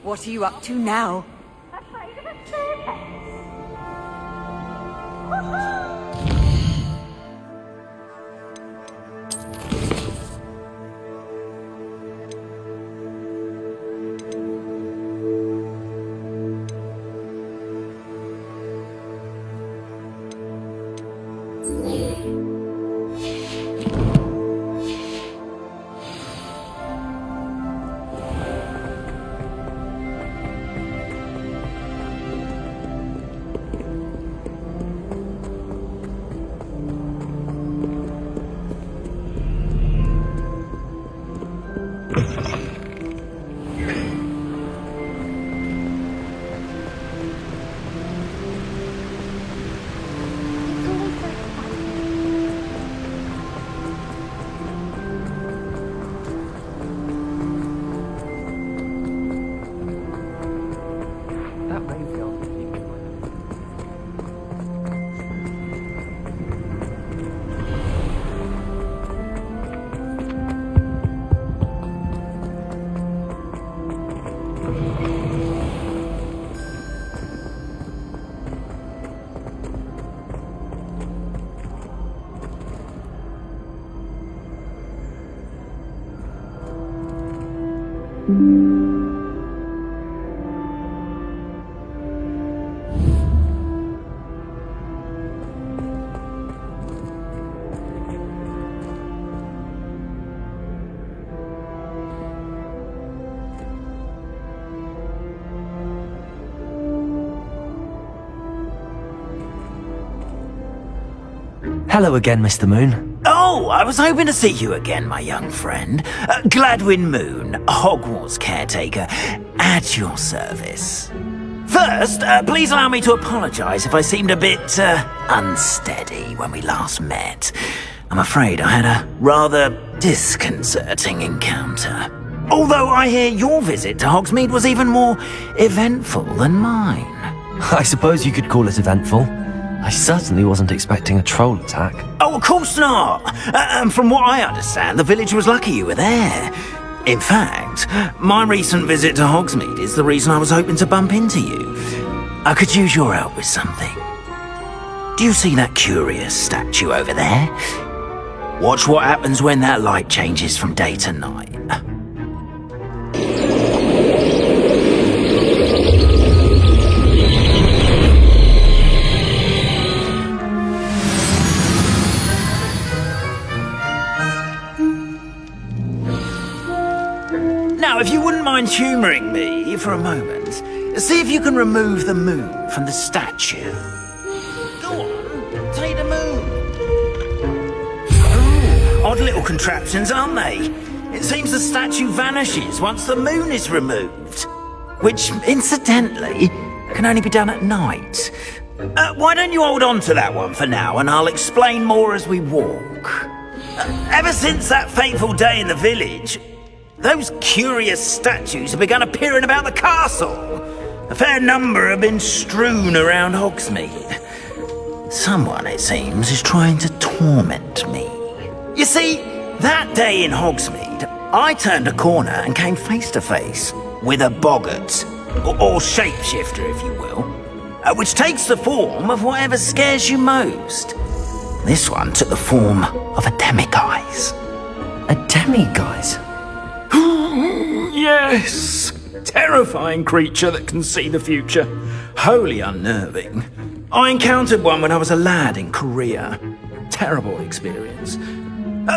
What are you up to now? Afraid of a staircase. Hello again, Mr. Moon. Oh, I was hoping to see you again, my young friend. Gladwin Moon, Hogwarts caretaker, at your service. First, please allow me to apologise if I seemed a bit, unsteady when we last met. I'm afraid I had a rather disconcerting encounter. Although I hear your visit to Hogsmeade was even more eventful than mine. I suppose you could call it eventful. I certainly wasn't expecting a troll attack. Oh, of course not. And from what I understand, the village was lucky you were there. In fact, my recent visit to Hogsmeade is the reason I was hoping to bump into you. I could use your help with something. Do you see that curious statue over there? Watch what happens when that light changes from day to night. Now, if you wouldn't mind humouring me for a moment, see if you can remove the moon from the statue. Go on, take the moon. Oh, odd little contraptions, aren't they? It seems the statue vanishes once the moon is removed. Which, incidentally, can only be done at night. Why don't you hold on to that one for now, and I'll explain more as we walk. Ever since that fateful day in the village, those curious statues have begun appearing about the castle. A fair number have been strewn around Hogsmeade. Someone, it seems, is trying to torment me. You see, that day in Hogsmeade, I turned a corner and came face to face with a boggart, or shapeshifter, if you will, which takes the form of whatever scares you most. This one took the form of a demiguise. A demiguise? Yes! Terrifying creature that can see the future. Wholly unnerving. I encountered one when I was a lad in Korea. Terrible experience.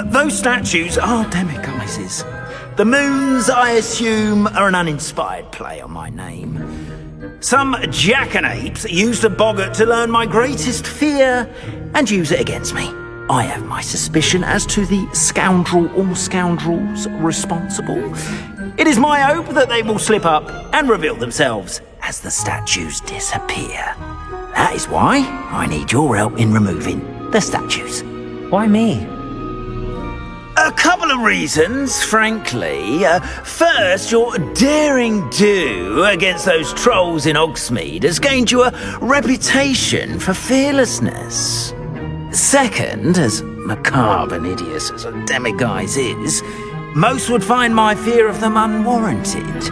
Those statues are demiguises. The moons, I assume, are an uninspired play on my name. Some jackanapes used a boggart to learn my greatest fear and use it against me. I have my suspicion as to the scoundrel or scoundrels responsible. It is my hope that they will slip up and reveal themselves as the statues disappear. That is why I need your help in removing the statues. Why me? A couple of reasons, frankly. First, your daring do against those trolls in Hogsmeade has gained you a reputation for fearlessness. Second, as macabre and hideous as a demiguise is, most would find my fear of them unwarranted.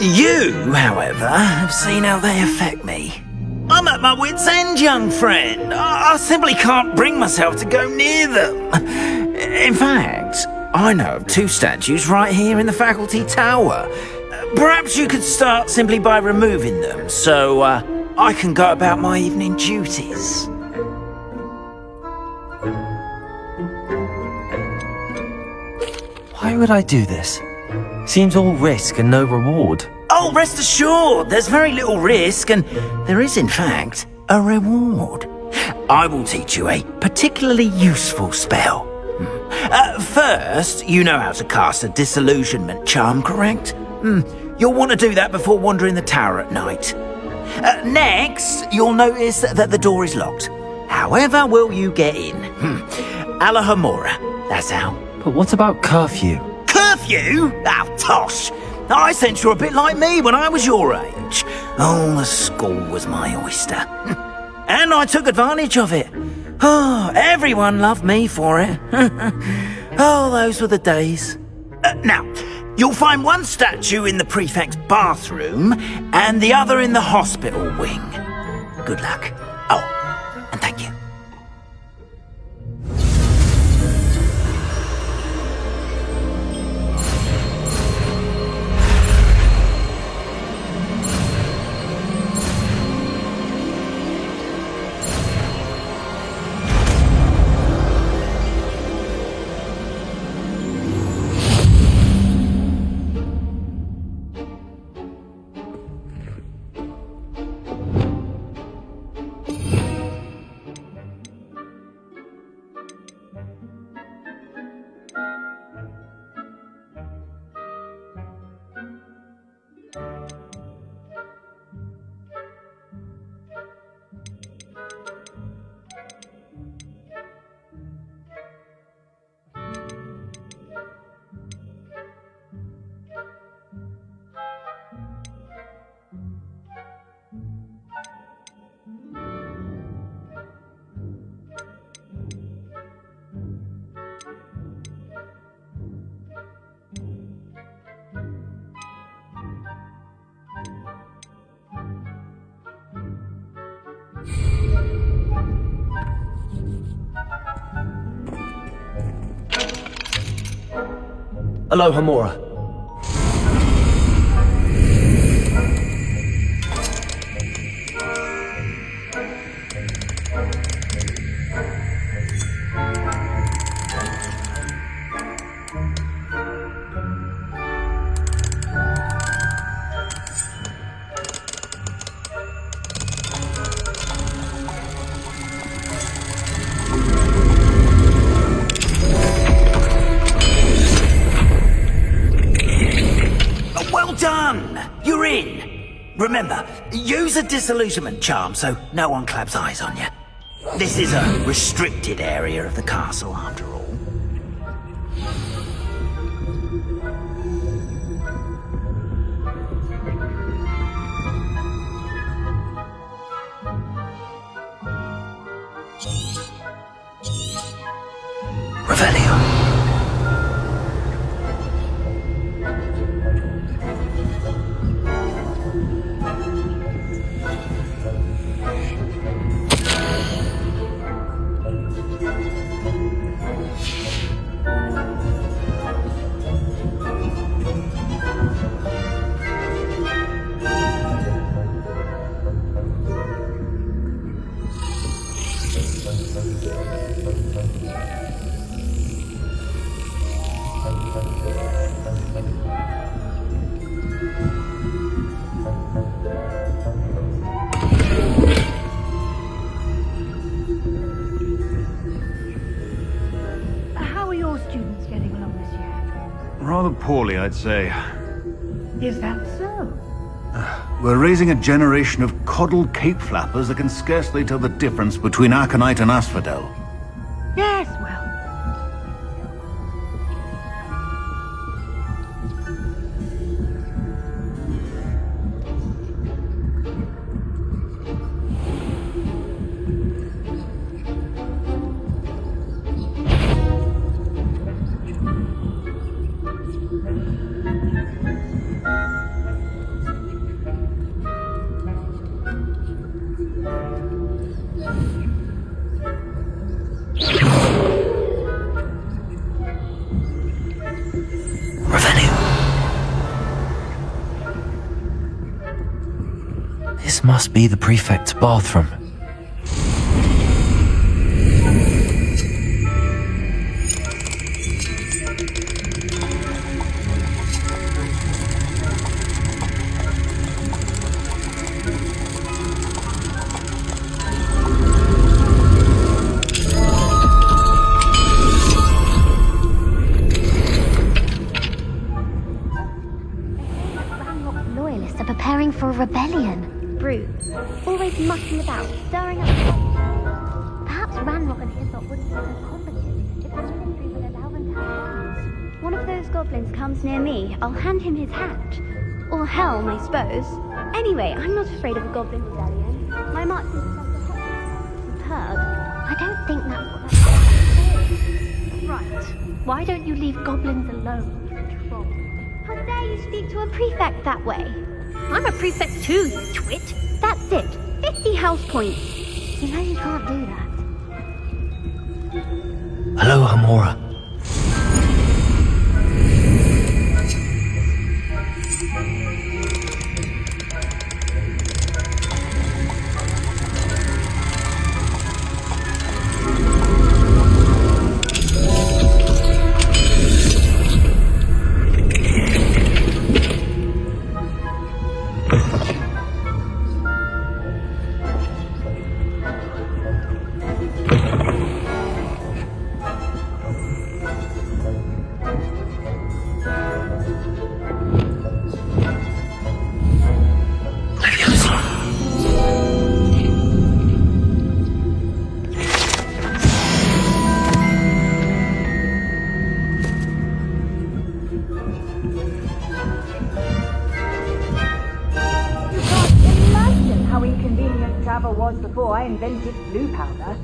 You, however, have seen how they affect me. I'm at my wit's end, young friend. I simply can't bring myself to go near them. In fact, I know of 2 statues right here in the faculty tower. Perhaps you could start simply by removing them, so I can go about my evening duties. Why would I do this? Seems all risk and no reward. Oh, rest assured, there's very little risk, and there is, in fact, a reward. I will teach you a particularly useful spell. First, you know how to cast a disillusionment charm, correct? You'll want to do that before wandering the tower at night. Next, you'll notice that the door is locked. However will you get in? Alahomora, that's how. But what about curfew? Curfew? Oh, tosh! I sense you're a bit like me when I was your age. Oh, the school was my oyster. And I took advantage of it. Oh, everyone loved me for it. Oh, those were the days. Now, you'll find one statue in the prefect's bathroom and the other in the hospital wing. Good luck. Oh, and thank you. Alohomora. You're in. Remember, use a disillusionment charm so no one claps eyes on you. This is a restricted area of the castle, after all. Revelio. Rather poorly, I'd say. Is that so? We're raising a generation of coddled cape flappers that can scarcely tell the difference between aconite and asphodel. Yes, well. must be the prefect's bathroom. Loyalists are preparing for a rebellion. Brutes, always mucking about, stirring up trouble. Perhaps Ranrock and his lot wouldn't be so competent if the military would allow them to have arms. One of those goblins comes near me, I'll hand him his hat. Or helm, I suppose. Anyway, I'm not afraid of a goblin rebellion. My marks in superb. I don't think that's quite right. Why don't you leave goblins alone? How dare you speak to a prefect that way? I'm a prefect too, you twit. That's it. 50 house points. You know you can't do that. Hello, Hamora. Was before I invented blue powder.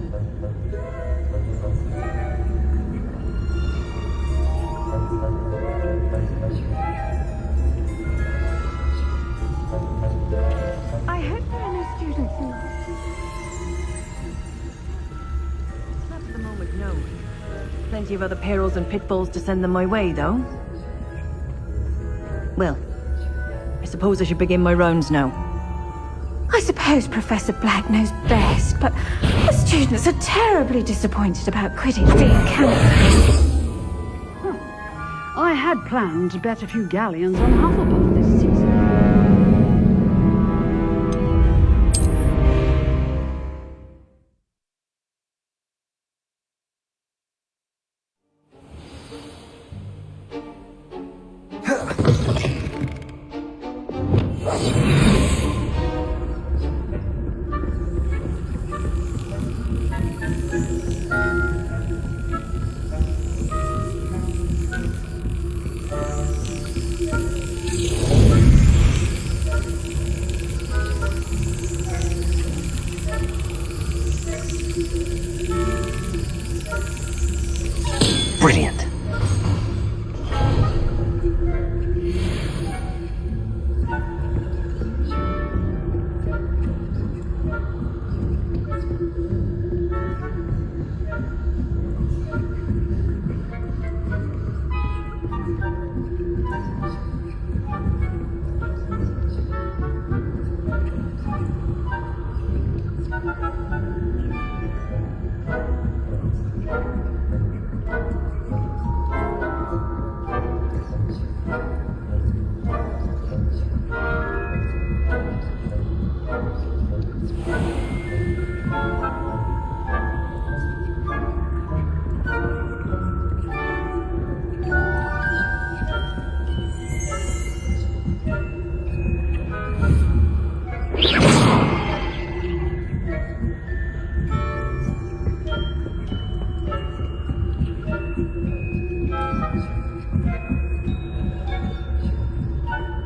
I hope there are no students in the Not at the moment, no. Plenty of other perils and pitfalls to send them my way, though. Well, I suppose I should begin my rounds now. I suppose Professor Black knows best, but the students are terribly disappointed about Quidditch being cancelled. I had planned to bet a few galleons on Hufflepuff this season. Brilliant.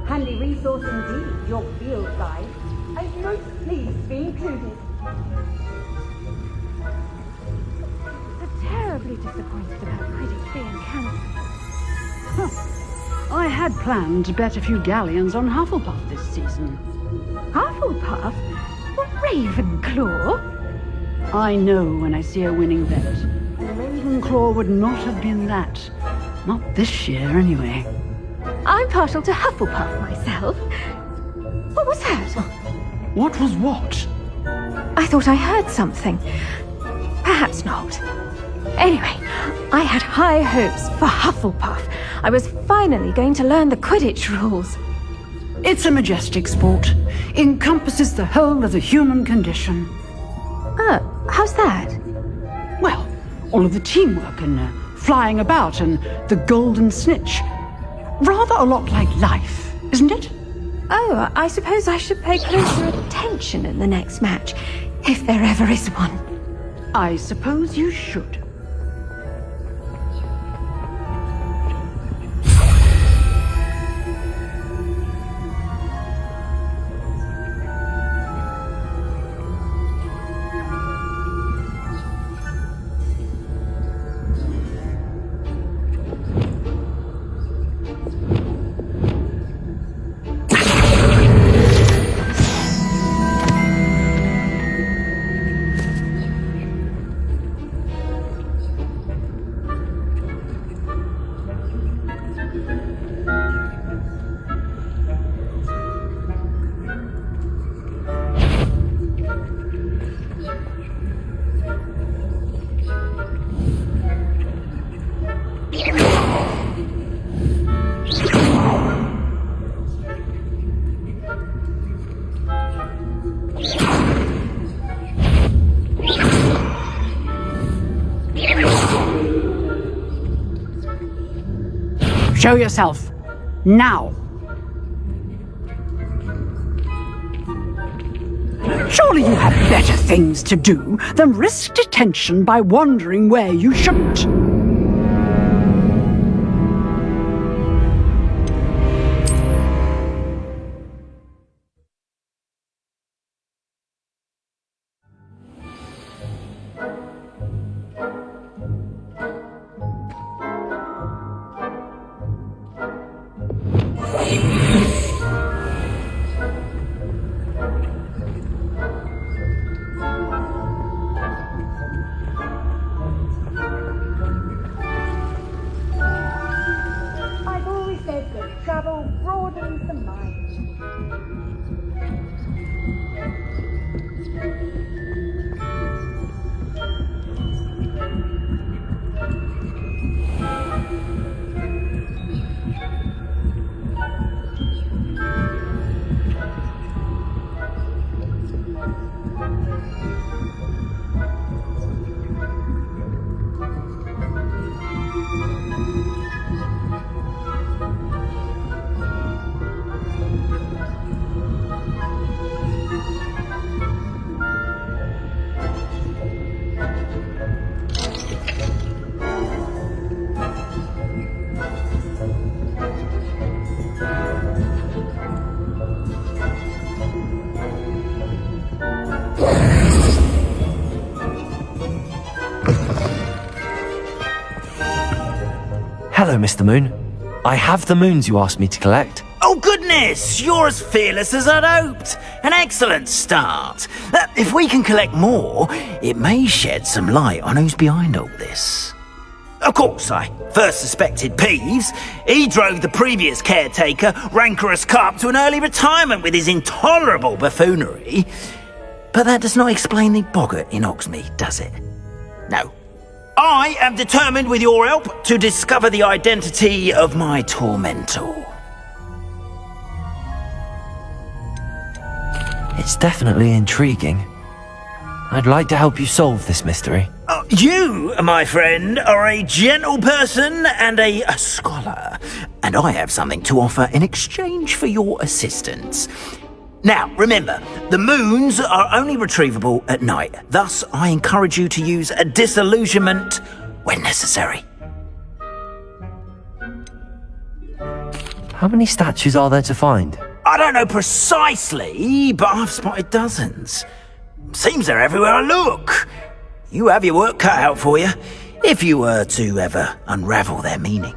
Handy resource indeed, your field guide. I'm most pleased to be included. They're terribly disappointed about Quidditch being cancelled. I had planned to bet a few galleons on Hufflepuff this season. Hufflepuff? Ravenclaw? I know when I see a winning bet. Ravenclaw would not have been that. Not this year, anyway. I'm partial to Hufflepuff myself. What was that? What was what? I thought I heard something. Perhaps not. Anyway, I had high hopes for Hufflepuff. I was finally going to learn the Quidditch rules. It's a majestic sport. Encompasses the whole of the human condition. Oh, how's that? Well, all of the teamwork and flying about and the golden snitch. Rather a lot like life, isn't it? Oh, I suppose I should pay closer attention in the next match, if there ever is one. I suppose you should. Show yourself. Now. Surely you have better things to do than risk detention by wandering where you shouldn't. I've always said that travel broadens the mind. Hello, Mr. Moon. I have the moons you asked me to collect. Oh goodness, you're as fearless as I'd hoped. An excellent start. If we can collect more, it may shed some light on who's behind all this. Of course, I first suspected Peeves. He drove the previous caretaker, Rancorous Carp, to an early retirement with his intolerable buffoonery. But that does not explain the boggart in Hogsmeade, does it? No. I am determined, with your help, to discover the identity of my tormentor. It's definitely intriguing. I'd like to help you solve this mystery. You, my friend, are a gentle person and a scholar, and I have something to offer in exchange for your assistance. Now, remember, the moons are only retrievable at night. Thus, I encourage you to use a disillusionment when necessary. How many statues are there to find? I don't know precisely, but I've spotted dozens. Seems they're everywhere I look. You have your work cut out for you, if you were to ever unravel their meaning.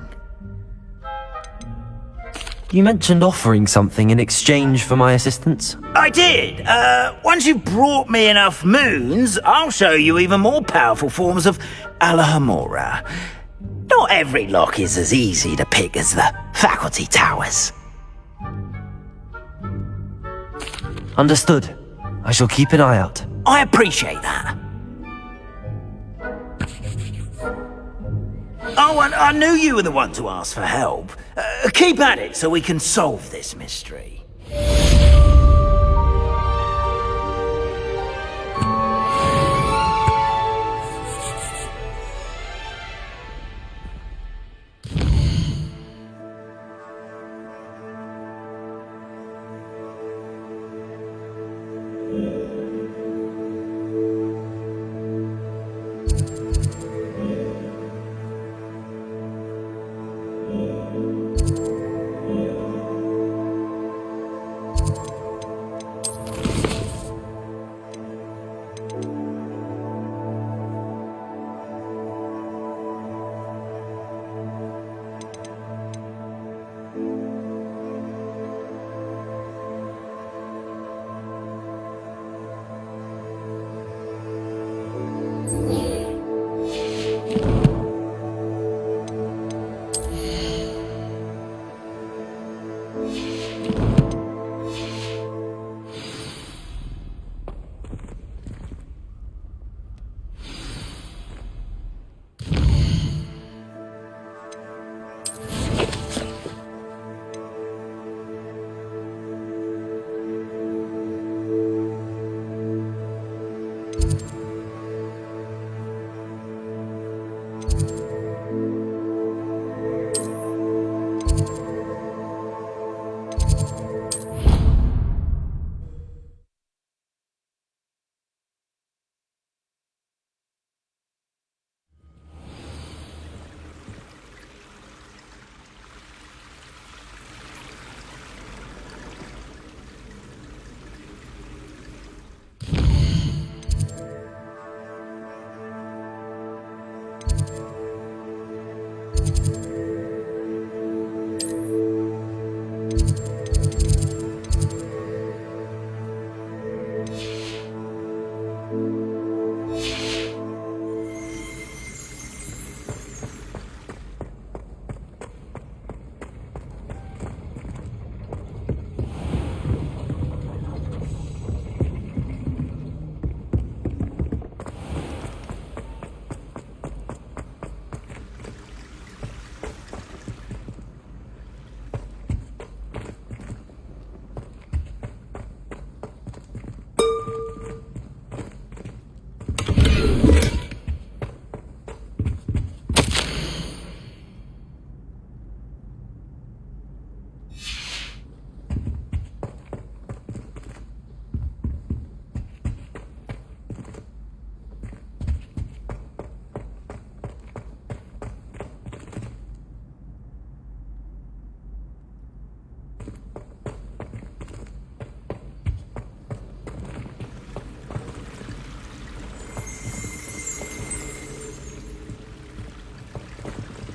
You mentioned offering something in exchange for my assistance? I did. Once you've brought me enough moons, I'll show you even more powerful forms of Alohomora. Not every lock is as easy to pick as the faculty towers. Understood. I shall keep an eye out. I appreciate that. Oh, and I knew you were the one to ask for help. Keep at it so we can solve this mystery.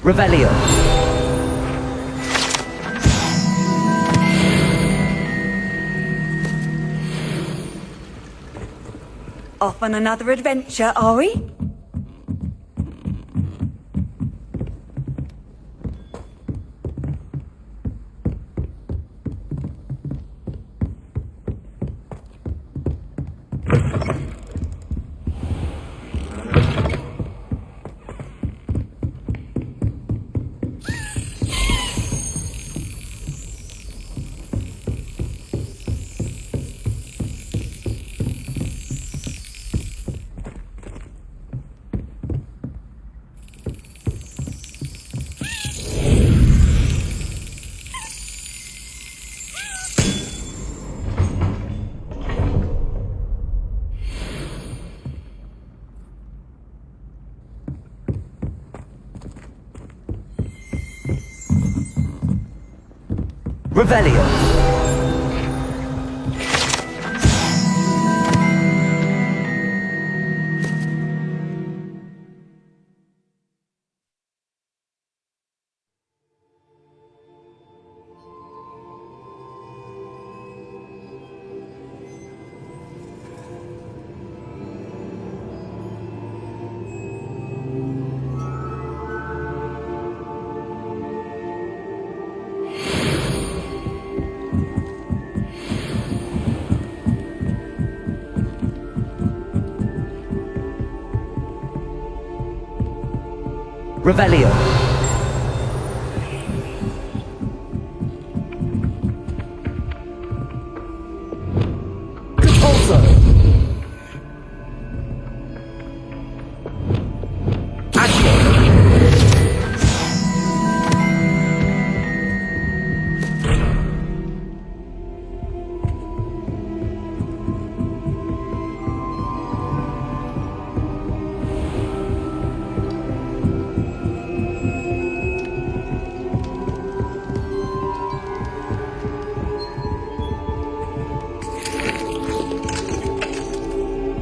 Revelio. Off on another adventure, are we? Revelio. Revelio. Compulso.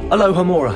Aloha Mora.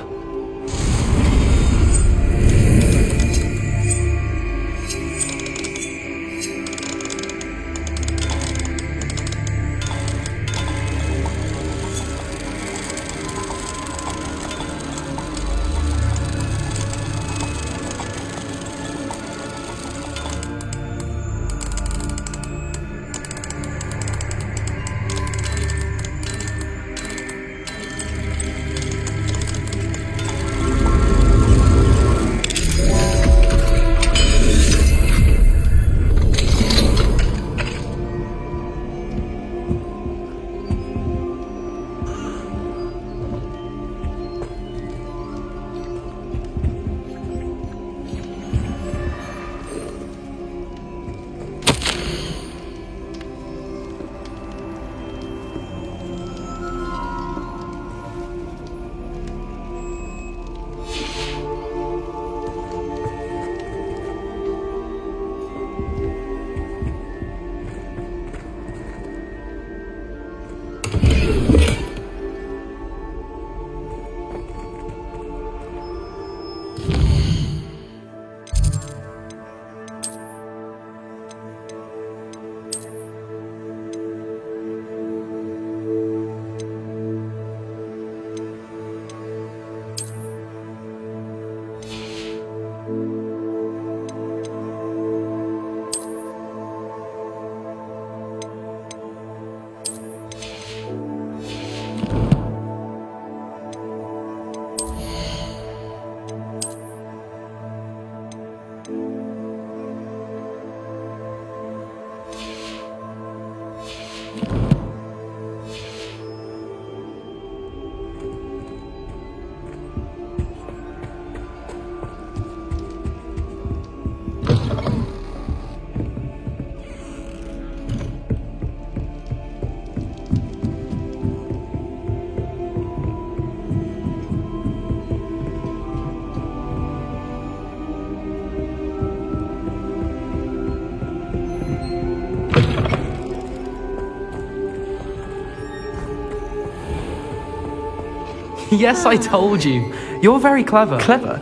Yes, I told you. You're very clever. Clever?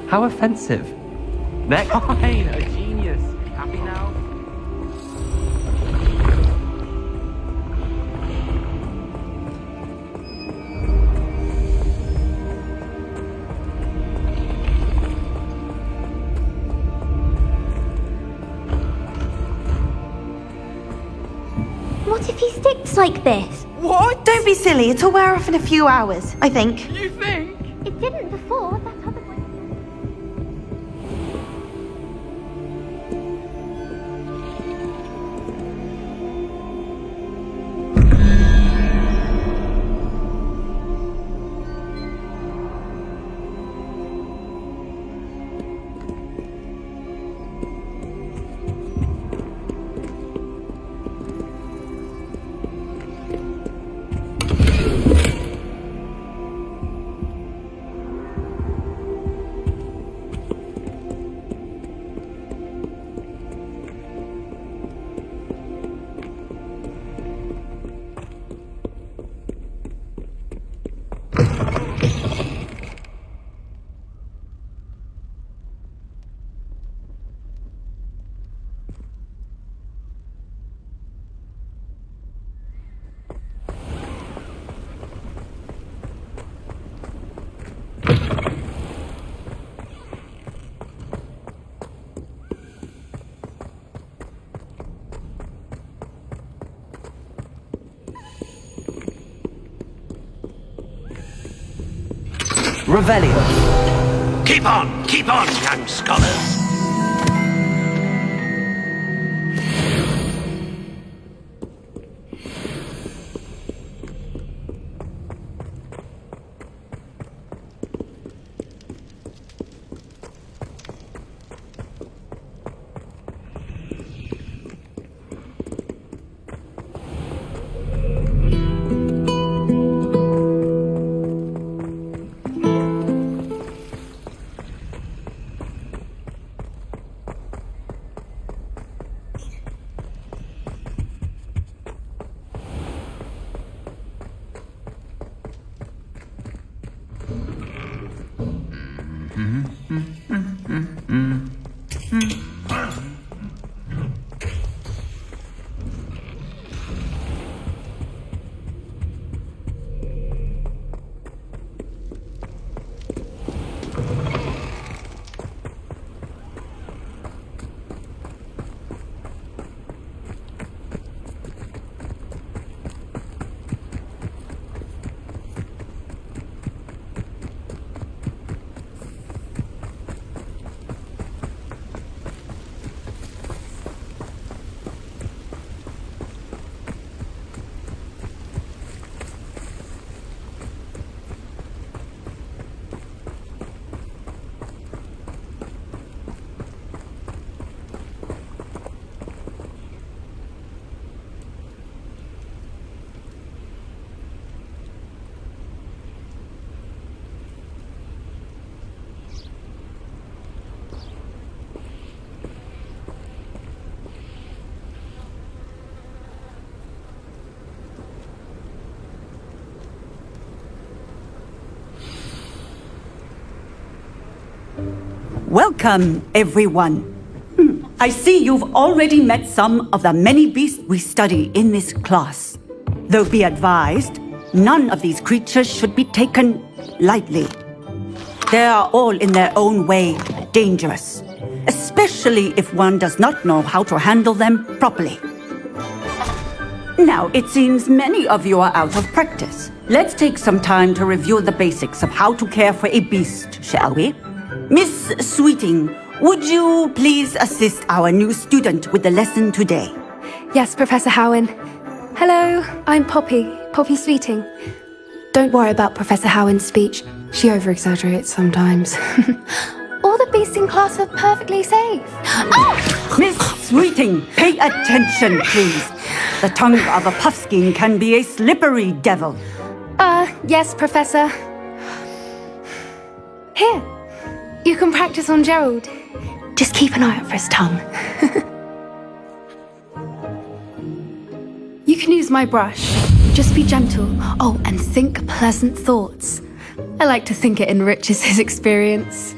How offensive. Next. Fine, a genius. Happy now? What if he sticks like this? What? Don't be silly. It'll wear off in a few hours, I think. You think? It didn't before, that other one. Revelio. Keep on, young scholars. Welcome, everyone. I see you've already met some of the many beasts we study in this class. Though be advised, none of these creatures should be taken lightly. They are all in their own way dangerous, especially if one does not know how to handle them properly. Now, it seems many of you are out of practice. Let's take some time to review the basics of how to care for a beast, shall we? Miss Sweeting, would you please assist our new student with the lesson today? Yes, Professor Howen. Hello, I'm Poppy Sweeting. Don't worry about Professor Howen's speech. She over-exaggerates sometimes. All the beasts in class are perfectly safe. Oh! Miss Sweeting, pay attention, please. The tongue of a puffskein can be a slippery devil. Yes, Professor. Here, you can practice on Gerald. Just keep an eye out for his tongue. You can use my brush. Just be gentle. Oh, and think pleasant thoughts. I like to think it enriches his experience.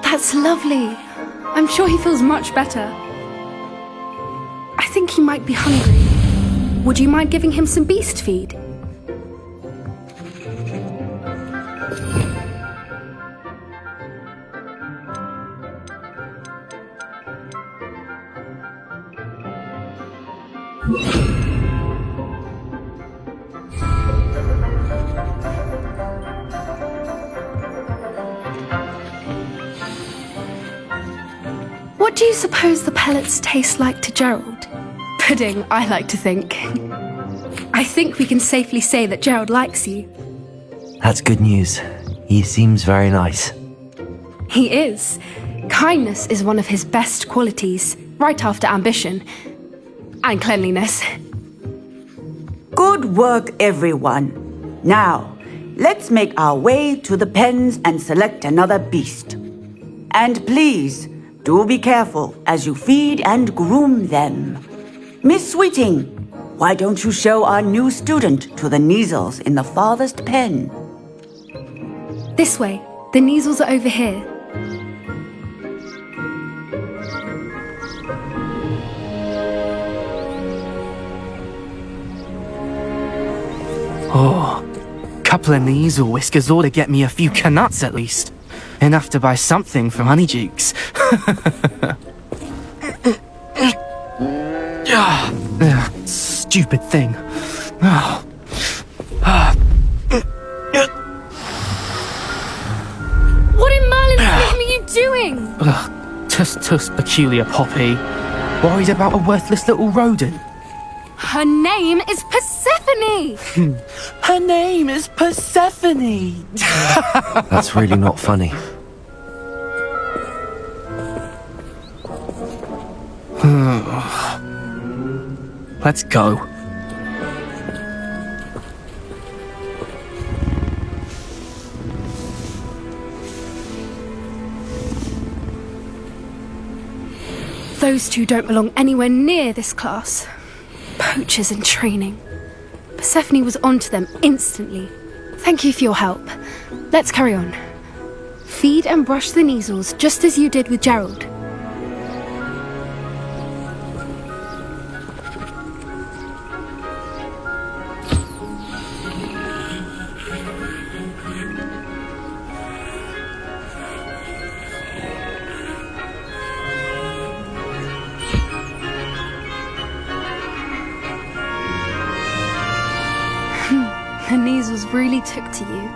That's lovely. I'm sure he feels much better. I think he might be hungry. Would you mind giving him some beast feed? What do you suppose the pellets taste like to Gerald? Pudding, I like to think. I think we can safely say that Gerald likes you. That's good news. He seems very nice. He is. Kindness is one of his best qualities, right after ambition. And cleanliness. Good work, everyone. Now, let's make our way to the pens and select another beast. And please, do be careful as you feed and groom them. Miss Sweeting, why don't you show our new student to the Neasels in the farthest pen? This way. The Neasels are over here. Oh, couple of Neasel whiskers ought to get me a few canuts at least. Enough to buy something from Honeydukes. Stupid thing. What in Merlin's name are you doing? Tuss peculiar Poppy. Worried about a worthless little rodent. Her name is Persephone! Her name is Persephone! That's really not funny. Let's go. Those two don't belong anywhere near this class. Poachers in training. Persephone was onto them instantly. Thank you for your help. Let's carry on. Feed and brush the measles just as you did with Gerald. The measles really took to you.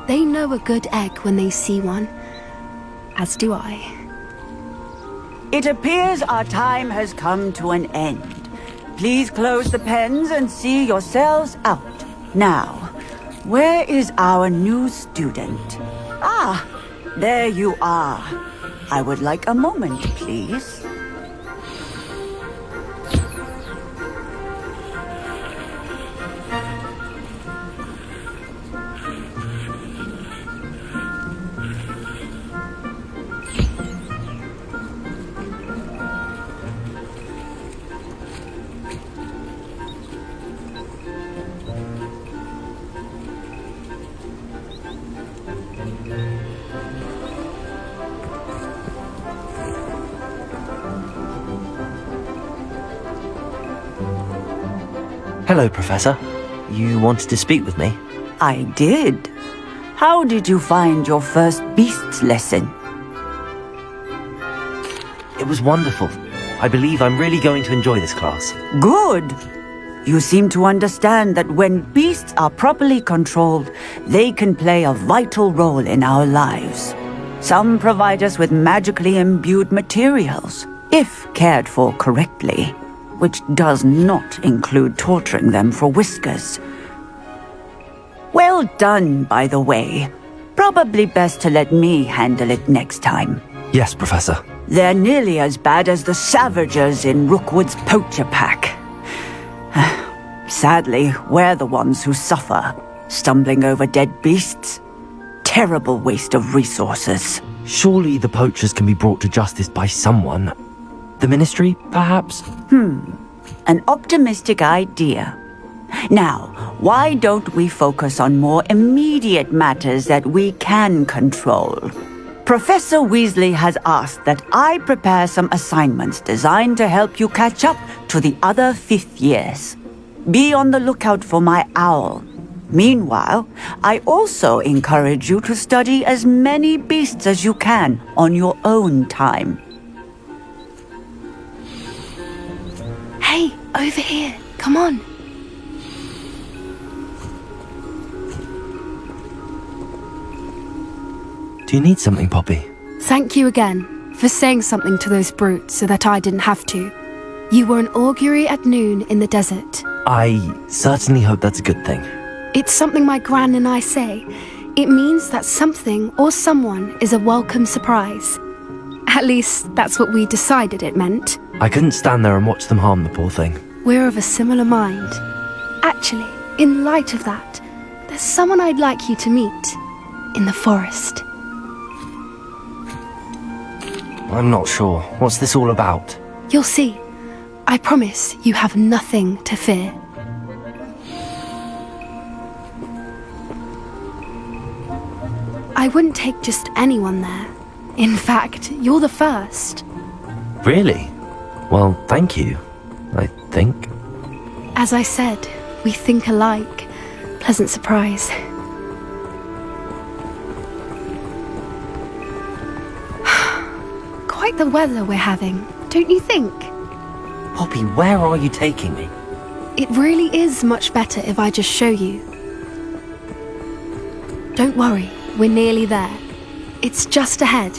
They know a good egg when they see one. As do I. It appears our time has come to an end. Please close the pens and see yourselves out. Now, where is our new student? Ah, there you are. I would like a moment, please. Hello, Professor. You wanted to speak with me? I did. How did you find your first beasts lesson? It was wonderful. I believe I'm really going to enjoy this class. Good. You seem to understand that when beasts are properly controlled, they can play a vital role in our lives. Some provide us with magically imbued materials, if cared for correctly, which does not include torturing them for whiskers. Well done, by the way. Probably best to let me handle it next time. Yes, Professor. They're nearly as bad as the Savagers in Rookwood's poacher pack. Sadly, we're the ones who suffer, stumbling over dead beasts. Terrible waste of resources. Surely the poachers can be brought to justice by someone. The Ministry, perhaps? An optimistic idea. Now, why don't we focus on more immediate matters that we can control? Professor Weasley has asked that I prepare some assignments designed to help you catch up to the other 5th years. Be on the lookout for my owl. Meanwhile, I also encourage you to study as many beasts as you can on your own time. Hey, over here. Come on. Do you need something, Poppy? Thank you again for saying something to those brutes so that I didn't have to. You were an augury at noon in the desert. I certainly hope that's a good thing. It's something my gran and I say. It means that something or someone is a welcome surprise. At least, that's what we decided it meant. I couldn't stand there and watch them harm the poor thing. We're of a similar mind. Actually, in light of that, there's someone I'd like you to meet. In the forest. I'm not sure. What's this all about? You'll see. I promise you have nothing to fear. I wouldn't take just anyone there. In fact, you're the first. Really? Well, thank you, I think. As I said, we think alike. Pleasant surprise. Quite the weather we're having, don't you think? Poppy, where are you taking me? It really is much better if I just show you. Don't worry, we're nearly there. It's just ahead.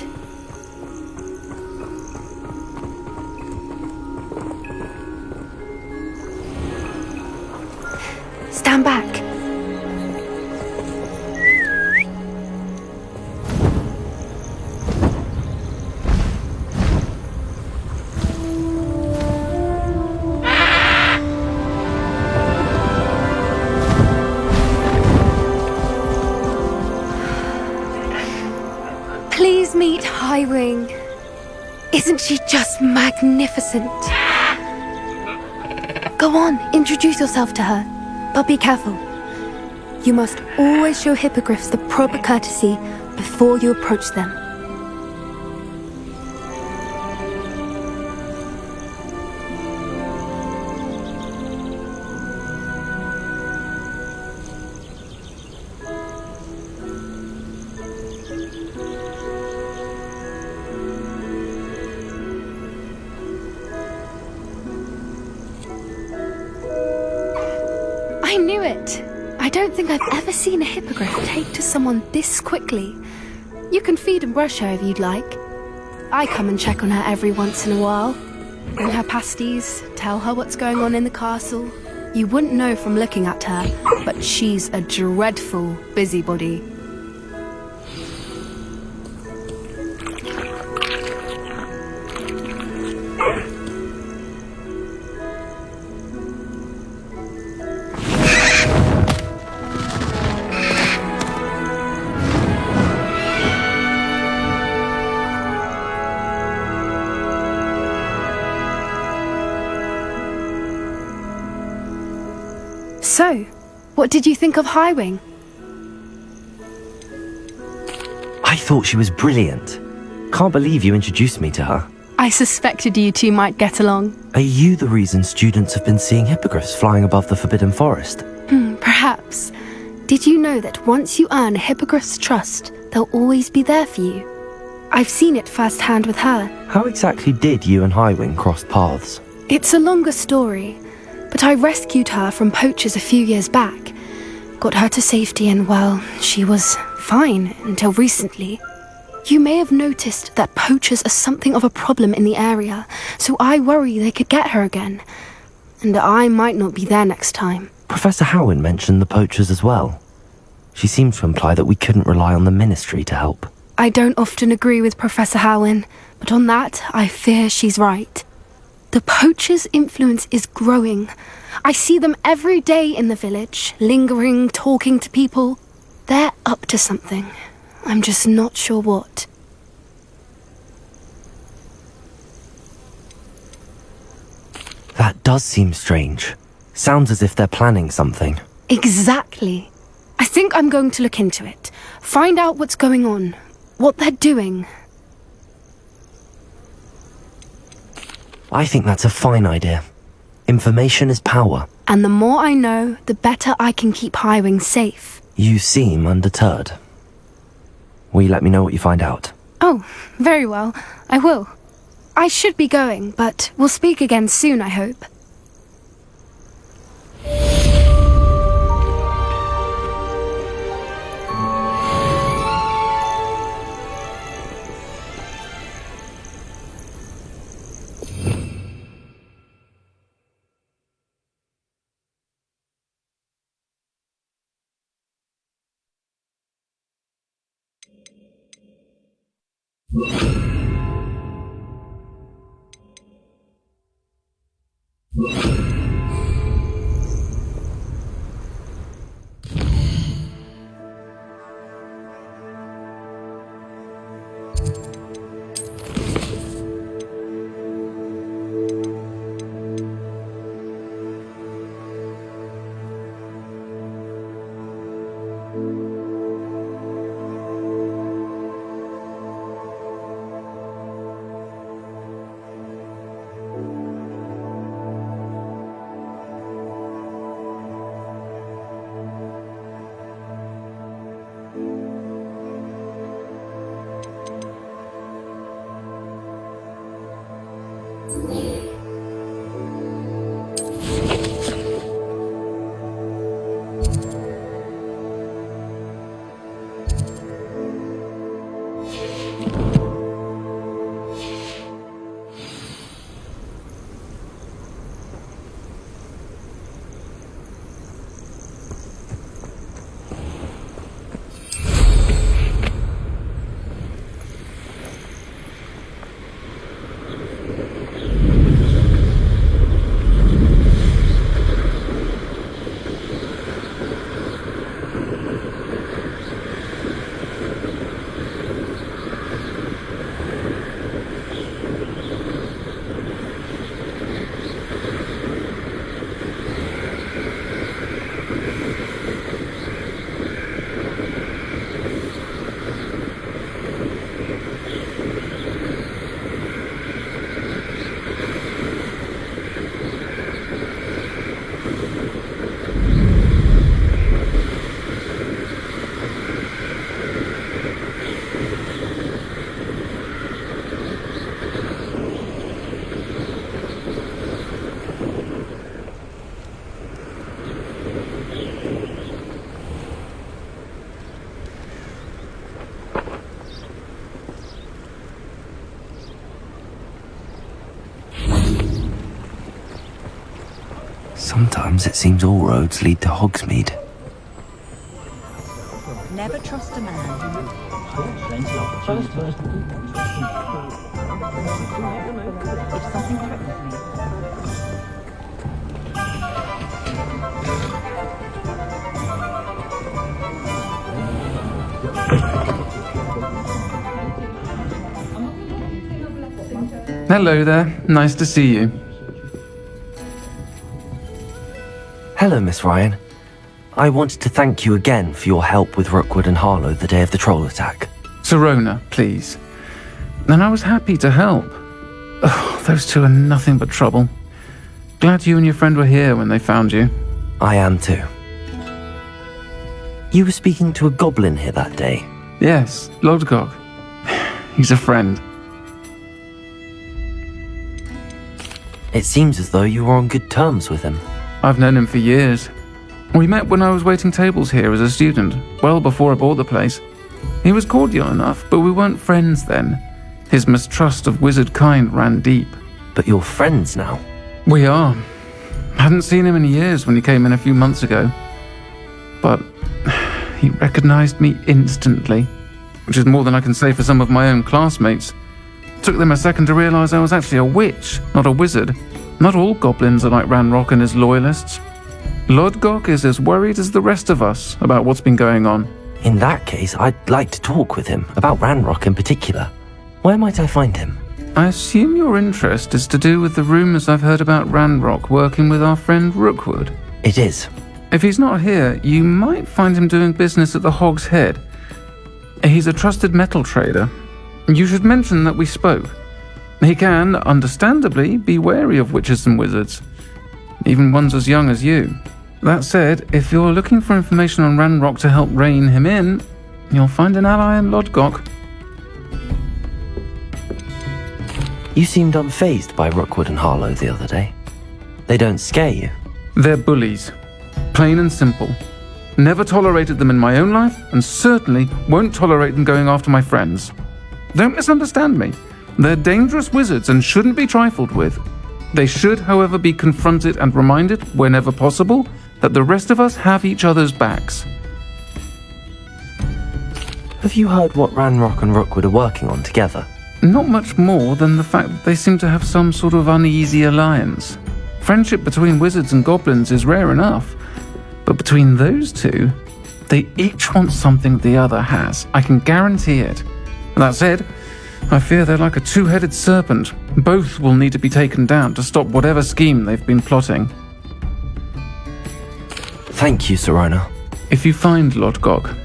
Stand back. Please meet Highwing. Isn't she just magnificent? Go on, introduce yourself to her. But be careful. You must always show hippogriffs the proper courtesy before you approach them. I knew it! I don't think I've ever seen a hippogriff take to someone this quickly. You can feed and brush her if you'd like. I come and check on her every once in a while. Bring her pasties, tell her what's going on in the castle. You wouldn't know from looking at her, but she's a dreadful busybody. So, what did you think of Highwing? I thought she was brilliant. Can't believe you introduced me to her. I suspected you two might get along. Are you the reason students have been seeing hippogriffs flying above the Forbidden Forest? Perhaps. Did you know that once you earn a hippogriff's trust, they'll always be there for you? I've seen it firsthand with her. How exactly did you and Highwing cross paths? It's a longer story, but I rescued her from poachers a few years back. Got her to safety and, well, she was fine until recently. You may have noticed that poachers are something of a problem in the area, so I worry they could get her again. And I might not be there next time. Professor Howin mentioned the poachers as well. She seemed to imply that we couldn't rely on the Ministry to help. I don't often agree with Professor Howin, but on that, I fear she's right. The poachers' influence is growing. I see them every day in the village, lingering, talking to people. They're up to something. I'm just not sure what. That does seem strange. Sounds as if they're planning something. Exactly. I think I'm going to look into it. Find out what's going on. What they're doing. I think that's a fine idea. Information is power. And the more I know, the better I can keep Highwing safe. You seem undeterred. Will you let me know what you find out? Oh, very well. I will. I should be going, but we'll speak again soon, I hope. Sometimes it seems all roads lead to Hogsmeade. Never trust a man. If something threatens me. Hello there. Nice to see you. Hello, Miss Ryan. I wanted to thank you again for your help with Rookwood and Harlow the day of the troll attack. Sirona, please. And I was happy to help. Oh, those two are nothing but trouble. Glad you and your friend were here when they found you. I am too. You were speaking to a goblin here that day. Yes, Lodgok. He's a friend. It seems as though you were on good terms with him. I've known him for years. We met when I was waiting tables here as a student, well before I bought the place. He was cordial enough, but we weren't friends then. His mistrust of wizard kind ran deep. But you're friends now? We are. Hadn't seen him in years when he came in a few months ago. But he recognized me instantly, which is more than I can say for some of my own classmates. Took them a second to realize I was actually a witch, not a wizard. Not all goblins are like Ranrock and his loyalists. Lodgok is as worried as the rest of us about what's been going on. In that case, I'd like to talk with him, about Ranrock in particular. Where might I find him? I assume your interest is to do with the rumors I've heard about Ranrock working with our friend Rookwood. It is. If he's not here, you might find him doing business at the Hog's Head. He's a trusted metal trader. You should mention that we spoke. He can, understandably, be wary of witches and wizards, even ones as young as you. That said, if you're looking for information on Ranrock to help rein him in, you'll find an ally in Lodgok. You seemed unfazed by Rookwood and Harlow the other day. They don't scare you. They're bullies. Plain and simple. Never tolerated them in my own life, and certainly won't tolerate them going after my friends. Don't misunderstand me. They're dangerous wizards and shouldn't be trifled with. They should, however, be confronted and reminded, whenever possible, that the rest of us have each other's backs. Have you heard what Ranrock and Rookwood are working on together? Not much more than the fact that they seem to have some sort of uneasy alliance. Friendship between wizards and goblins is rare enough, but between those two, they each want something the other has. I can guarantee it. That said, I fear they're like a two-headed serpent. Both will need to be taken down to stop whatever scheme they've been plotting. Thank you, Sirona. If you find Lodgok,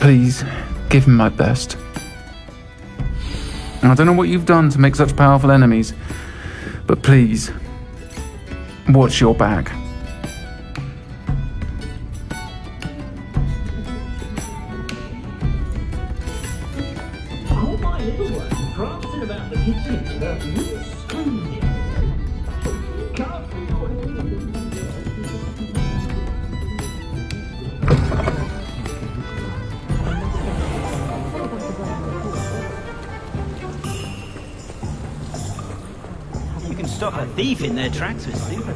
please give him my best. I don't know what you've done to make such powerful enemies, but please, watch your back. Stop a thief in their tracks with stupid.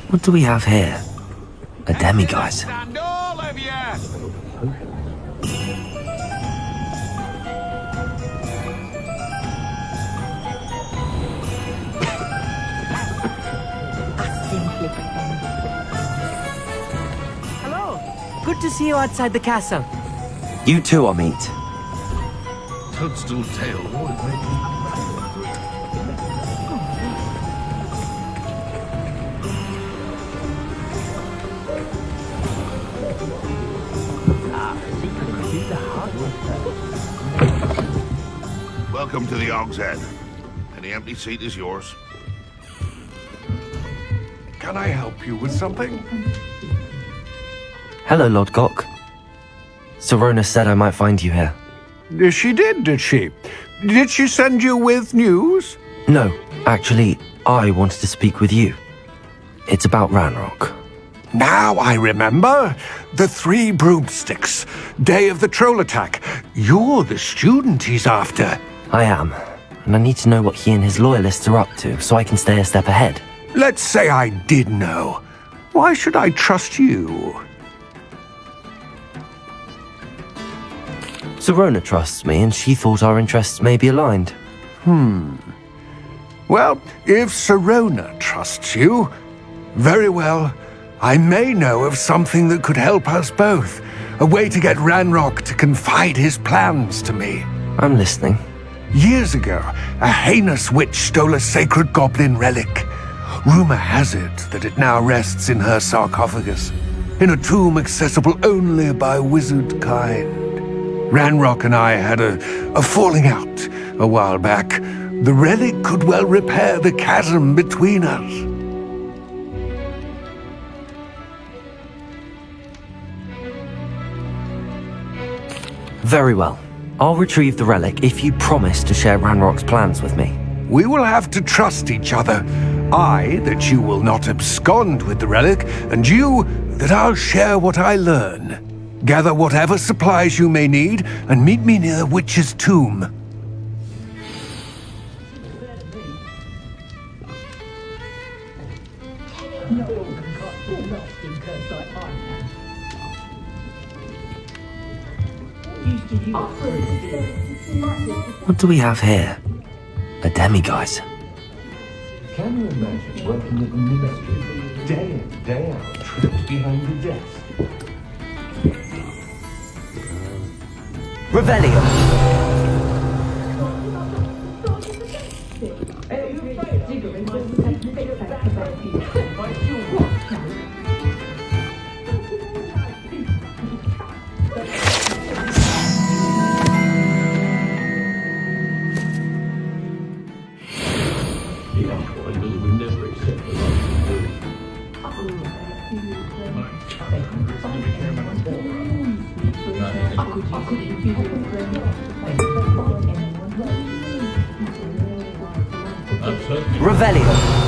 What do we have here? A demiguise. And all of you! Hello. Good to see you outside the castle. You too, Amit. Toadstool tail. Welcome to the Hog's Head. Any empty seat is yours. Can I help you with something? Hello, Lodgok. Sirona said I might find you here. She did she? Did she send you with news? No, actually, I wanted to speak with you. It's about Ranrock. Now I remember. The 3 broomsticks. Day of the troll attack. You're the student he's after. I am, and I need to know what he and his loyalists are up to so I can stay a step ahead. Let's say I did know. Why should I trust you? Sirona trusts me, and she thought our interests may be aligned. Well, if Sirona trusts you, very well. I may know of something that could help us both. A way to get Ranrock to confide his plans to me. I'm listening. Years ago, a heinous witch stole a sacred goblin relic. Rumor has it that it now rests in her sarcophagus, in a tomb accessible only by wizard kind. Ranrock and I had a falling out a while back. The relic could well repair the chasm between us. Very well. I'll retrieve the relic if you promise to share Ranrock's plans with me. We will have to trust each other. I, that you will not abscond with the relic, and you, that I'll share what I learn. Gather whatever supplies you may need, and meet me near the witch's tomb. What do we have here? A demiguise. Can you imagine working at the ministry, day in, day out, trapped behind the desk? Revelio! Revelio!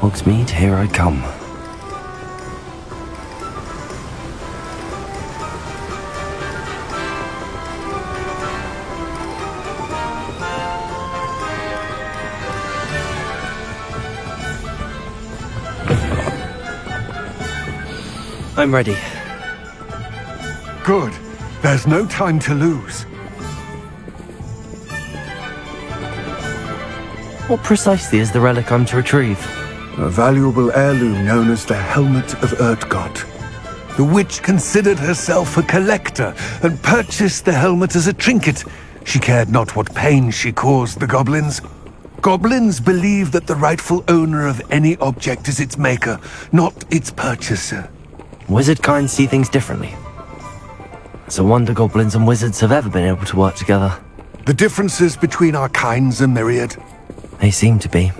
Hogsmeade, here I come. I'm ready. Good. There's no time to lose. What precisely is the relic I'm to retrieve? A valuable heirloom known as the Helmet of Urtgott. The witch considered herself a collector and purchased the helmet as a trinket. She cared not what pain she caused the goblins. Goblins believe that the rightful owner of any object is its maker, not its purchaser. Wizard kind see things differently. It's a wonder goblins and wizards have ever been able to work together. The differences between our kinds are myriad. They seem to be.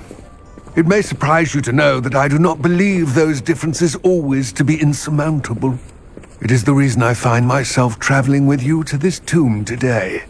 It may surprise you to know that I do not believe those differences always to be insurmountable. It is the reason I find myself traveling with you to this tomb today.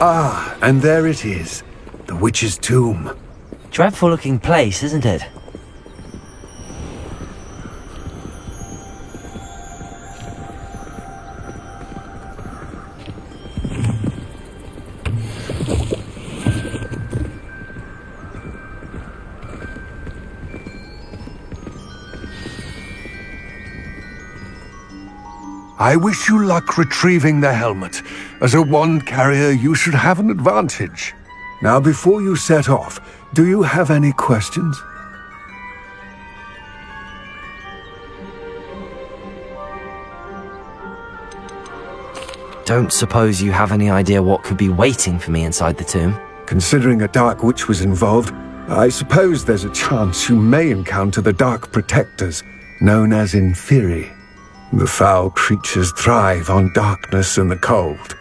Ah, and there it is. The witch's tomb. Dreadful looking place, isn't it? I wish you luck retrieving the helmet. As a wand carrier, you should have an advantage. Now, before you set off, do you have any questions? Don't suppose you have any idea what could be waiting for me inside the tomb? Considering a Dark Witch was involved, I suppose there's a chance you may encounter the Dark Protectors, known as Inferi. The foul creatures thrive on darkness and the cold.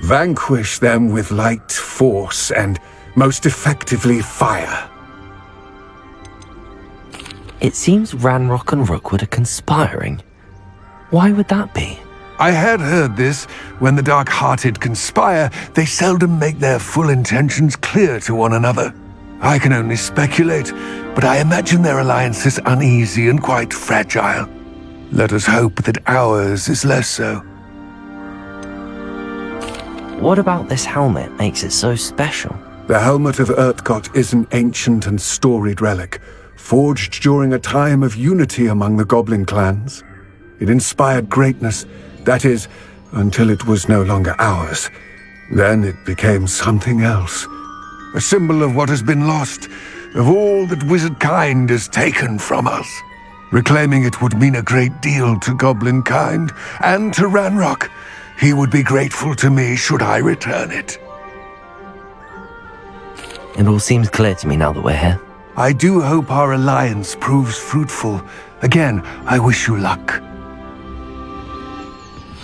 Vanquish them with light, force, and, most effectively, fire. It seems Ranrock and Rookwood are conspiring. Why would that be? I had heard this. When the dark-hearted conspire, they seldom make their full intentions clear to one another. I can only speculate, but I imagine their alliance is uneasy and quite fragile. Let us hope that ours is less so. What about this helmet makes it so special? The helmet of Urtkot is an ancient and storied relic, forged during a time of unity among the goblin clans. It inspired greatness, that is, until it was no longer ours. Then it became something else. A symbol of what has been lost, of all that wizard kind has taken from us. Reclaiming it would mean a great deal to goblin kind, and to Ranrock. He would be grateful to me should I return it. It all seems clear to me now that we're here. I do hope our alliance proves fruitful. Again, I wish you luck.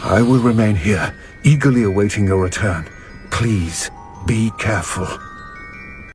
I will remain here, eagerly awaiting your return. Please, be careful.